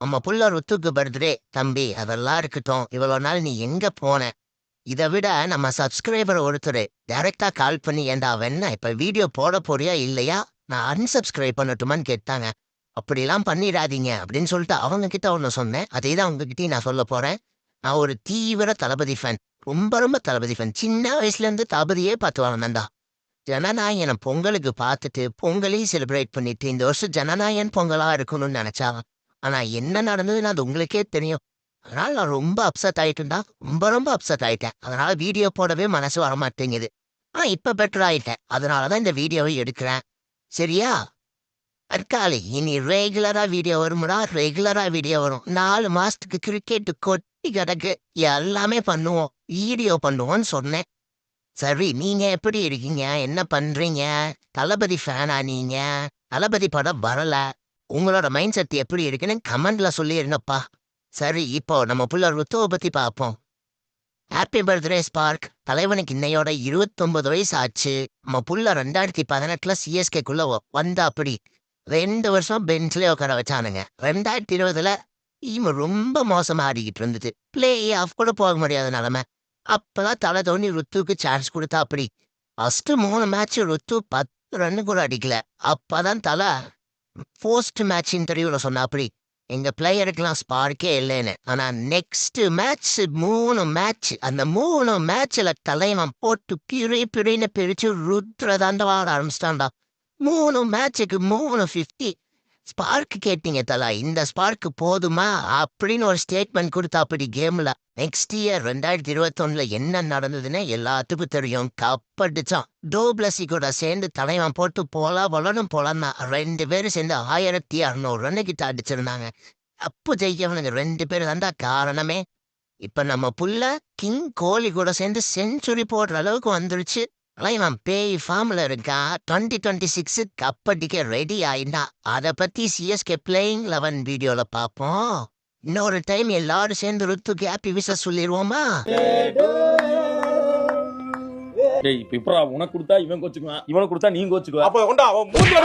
நம்ம புள்ள ருத்துக்கு பர்த்டே தம்பி அதெல்லாம் இருக்கட்டும். இவ்வளவு நாள் நீ எங்க போன? இதை விட நம்ம சப்ஸ்கிரைபர் ஒருத்தர் டைரக்டா கால் பண்ணி ஏண்டா வேணா இப்ப வீடியோ போட போறியா இல்லையா, நான் அன்சப்ஸ்கிரைப் பண்ணட்டுமான்னு கேட்டாங்க. அப்படிலாம் பண்ணிடாதீங்க அப்படின்னு சொல்லிட்டு அவங்க கிட்ட ஒன்று சொன்னேன். அதே தான் உங்ககிட்டயும் நான் சொல்ல போறேன். நான் ஒரு தீவிர தளபதி ஃபேன். ரொம்ப ரொம்ப தளபதி ஃபேன். சின்ன வயசுல இருந்து தளபதியே பார்த்து வளர்ந்தேன்டா. ஜனநாயகன் பொங்கலுக்கு பார்த்துட்டு பொங்கலையும் செலிப்ரேட் பண்ணிட்டு இந்த வருஷம் ஜனநாயகன் பொங்கலா இருக்கணும்னு நினைச்சா, ஆனா என்ன நடந்ததுன்னு அது உங்களுக்கே தெரியும். அதனால நான் ரொம்ப அப்செட் ஆயிட்டேன்டா. ரொம்ப ரொம்ப அப்செட் ஆயிட்டேன். அதனால வீடியோ போடவே மனசு வரமாட்டேங்குது. இப்ப பெட்டர் ஆயிட்டேன். அதனாலதான் இந்த வீடியோவை எடுக்கிறேன். சரியா? தற்காலி இனி ரெகுலரா வீடியோ வரும்டா. ரெகுலரா வீடியோ வரும். 4 மாசத்துக்கு கிரிக்கெட் கொட்டி கிடக்கு. எல்லாமே பண்ணுவோம். வீடியோ பண்ணுவோம்னு சொன்னேன். சரி, நீங்க எப்படி இருக்கீங்க? என்ன பண்றீங்க? தளபதி ஃபேனா நீங்க? தளபதி படம் வரல. உங்களோட மைண்ட் செட் எப்படி இருக்குன்னு கமெண்ட்ல சொல்லிருங்கப்பா. சரி, இப்போ நம்ம புள்ள ருத்துவ பத்தி பார்ப்போம். Happy birthday spark. தலைவனுக்கு இன்னையோட 29 வயசு ஆச்சு. நம்ம புள்ள 2018 சிஎஸ்கேக்குள்ள வந்தா அப்படி 2 வருஷம் பெஞ்ச்லயே உட்கார வச்சானுங்க. 2020 டீம் ரொம்ப மோசமா ஆடிக்கிட்டு இருந்துச்சு. பிளே ஆஃப் கூட போக முடியாத நிலைமை. அப்பதான் தலை தோனி ருத்துவுக்கு சான்ஸ் கொடுத்தா அப்படி. ஃபர்ஸ்ட் 3 மேட்ச் ருத்து 10 ரன்னு கூட அடிக்கல. அப்பதான் தலை போஸ்ட் மேட்ச் இன்டர்வியூல சொன்னா அப்படி, எங்க பிளேயருக்கெல்லாம் ஸ்பார்க்கே இல்லைன்னு. ஆனா நெக்ஸ்ட் மேட்ச் 3 மேட்ச், அந்த 3 மேட்ச்ல தலைவன் போட்டு பிரின்னு பிரிச்சு ருத்ரதாண்டா ஆட ஆரம்பிச்சிட்டான்டா. 3 மேட்சுக்கு 350. ஸ்பார்க் கேட்டீங்க தலா, இந்த ஸ்பார்க் போதுமா அப்படின்னு ஒரு ஸ்டேட்மெண்ட் கொடுத்தா அப்படி கேம்ல. நெக்ஸ்ட் இயர் 2021 என்ன நடந்ததுன்னு எல்லாத்துக்கும் தெரியும். கப்படிச்சான். டோப்ளசி கூட சேர்ந்து தலைவன் போட்டு வளரும் போலன்னா 2 பேரும் சேர்ந்து 1600 ரன்னு கிட்ட அடிச்சிருந்தாங்க. அப்போ ஜெயிக்கவனுங்க 2 பேர் தான்டா காரணமே. இப்ப நம்ம புள்ள கிங் கோலி கூட சேர்ந்து செஞ்சுரி போடுற அளவுக்கு வந்துருச்சு. ஆனா இவன் பேய் ஃபார்ம்ல இருக்கான். 2026 கப்படிக்க ரெடி ஆயிட்டா. அத பத்தி சிஎஸ்கே பிளேயிங் 11 வீடியோல பாப்போம். இன்னொரு டைம் எல்லாரும் சேர்ந்து ருத்துக்கு ஹாப்பி விஷஸ் சொல்லிடுவோமா? டேய் இப்ப உனக்கு கொடுத்தா இவன் கோச்சுக்குவான், இவனுக்கு கொடுத்தா நீ கோச்சுக்குவா. அப்ப கொண்டா அவன் மூஞ்சி